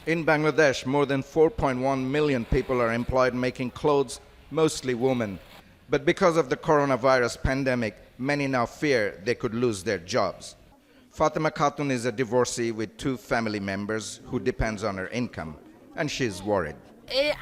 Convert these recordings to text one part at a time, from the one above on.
In Bangladesh, more than 4.1 million people are employed making clothes, mostly women. But because of the coronavirus pandemic, many now fear they could lose their jobs. Fatima Khatun is a divorcee with 2 family members who depends on her income, and she's worried. If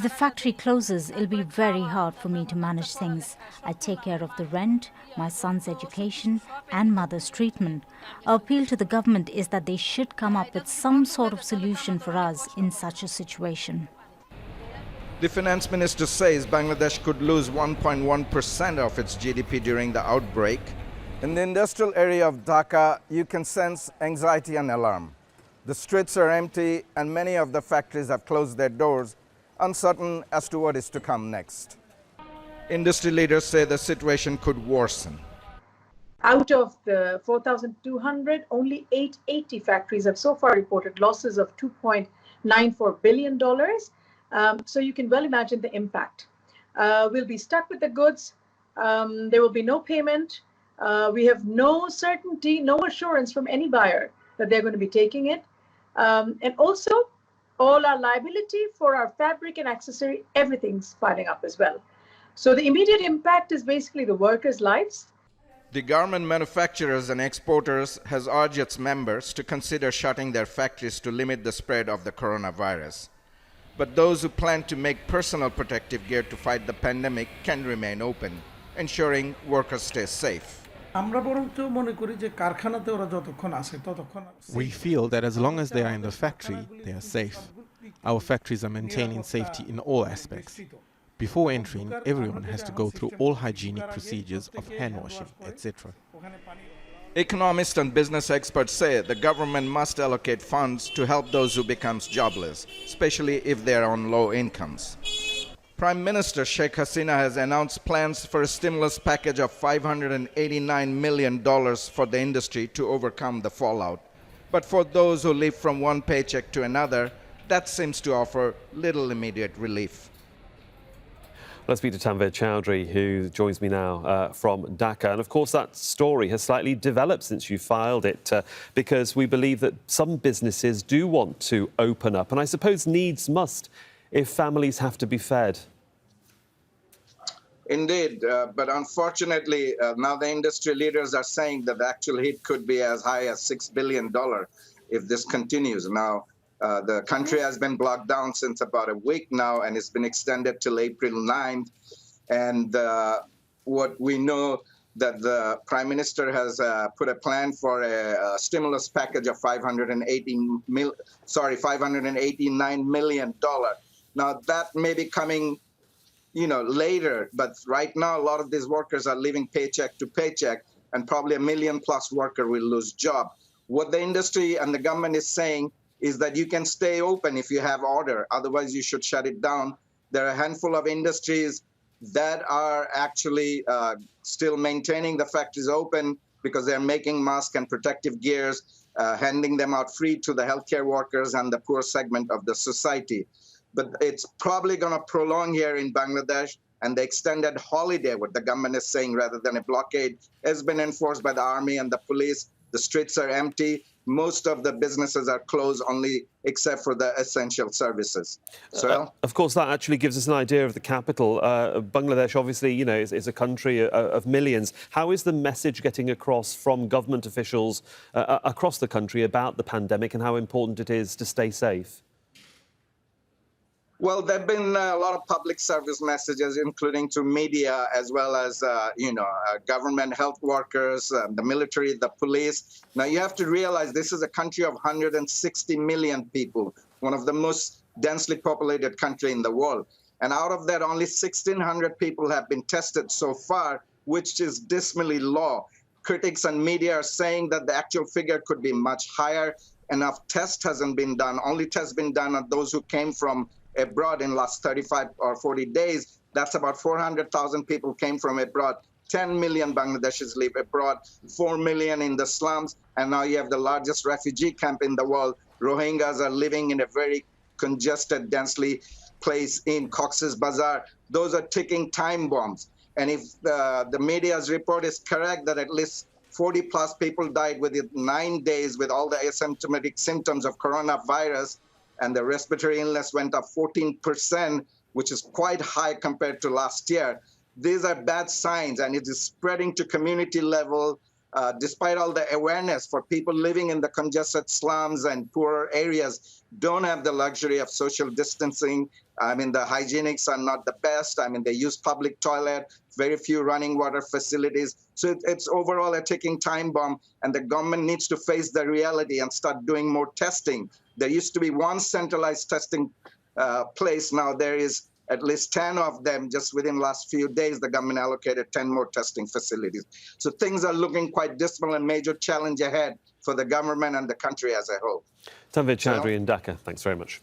the factory closes, it'll be very hard for me to manage things. I take care of the rent, my son's education, and mother's treatment. Our appeal to the government is that they should come up with some sort of solution for us in such a situation. The finance minister says Bangladesh could lose 1.1% of its GDP during the outbreak. In the industrial area of Dhaka, you can sense anxiety and alarm. The streets are empty and many of the factories have closed their doors, uncertain as to what is to come next. Industry leaders say the situation could worsen. Out of the 4,200, only 880 factories have so far reported losses of $2.94 billion. So you can well imagine the impact. We'll be stuck with the goods. There will be no payment. We have no certainty, no assurance from any buyer that they're going to be taking it. And also, all our liability for our fabric and accessory, everything's piling up as well. So the immediate impact is basically the workers' lives. The garment manufacturers and exporters has urged its members to consider shutting their factories to limit the spread of the coronavirus. But those who plan to make personal protective gear to fight the pandemic can remain open, ensuring workers stay safe. We feel that as long as they are in the factory, they are safe. Our factories are maintaining safety in all aspects. Before entering, everyone has to go through all hygienic procedures of hand washing, etc. Economists and business experts say the government must allocate funds to help those who become jobless, especially if they are on low incomes. Prime Minister Sheikh Hasina has announced plans for a stimulus package of $589 million for the industry to overcome the fallout. But for those who live from one paycheck to another, that seems to offer little immediate relief. Let's speak to Tanvir Chowdhury, who joins me now from Dhaka. And of course, that story has slightly developed since you filed it, because we believe that some businesses do want to open up. And I suppose needs must if families have to be fed. Indeed, but unfortunately, now the industry leaders are saying that the actual hit could be as high as $6 billion if this continues. Now, the country has been blocked down since about a week now, and it's been extended till April 9th. And what we know that the Prime Minister has put a plan for a stimulus package of $589 million. Now, that may be coming later, but right now a lot of these workers are living paycheck to paycheck, and probably 1 million plus worker will lose job. What the industry and the government is saying is that you can stay open if you have order, otherwise you should shut it down. There are a handful of industries that are actually still maintaining the factories open because they're making masks and protective gears, handing them out free to the healthcare workers and the poor segment of the society. But it's probably going to prolong here in Bangladesh, and the extended holiday, what the government is saying, rather than a blockade, has been enforced by the army and the police. The streets are empty. Most of the businesses are closed, only except for the essential services. So, of course, that actually gives us an idea of the capital. Bangladesh, obviously, is a country of millions. How is the message getting across from government officials across the country about the pandemic and how important it is to stay safe? Well, there have been a lot of public service messages, including to media, as well as, government health workers, the military, the police. Now, you have to realize this is a country of 160 million people, one of the most densely populated country in the world. And out of that, only 1,600 people have been tested so far, which is dismally low. Critics and media are saying that the actual figure could be much higher. Enough tests hasn't been done. Only tests been done on those who came from abroad in last 35 or 40 days. That's about 400,000 people came from abroad. 10 million Bangladeshis live abroad, 4 million in the slums, and now you have the largest refugee camp in the world. Rohingyas are living in a very congested, densely place in Cox's Bazar. Those are ticking time bombs. And if the media's report is correct that at least 40 plus people died within 9 days with all the asymptomatic symptoms of coronavirus, and the respiratory illness went up 14%, which is quite high compared to last year. These are bad signs, and it is spreading to community level. Despite all the awareness for people living in the congested slums and poorer areas don't have the luxury of social distancing. I mean, the hygienics are not the best. I mean, they use public toilet, very few running water facilities. So it's overall a ticking time bomb, and the government needs to face the reality and start doing more testing. There used to be one centralized testing place. Now there is at least 10 of them. Just within the last few days, the government allocated 10 more testing facilities. So things are looking quite dismal, and major challenge ahead for the government and the country as a whole. Tanveer Chowdhury in Dhaka, thanks very much.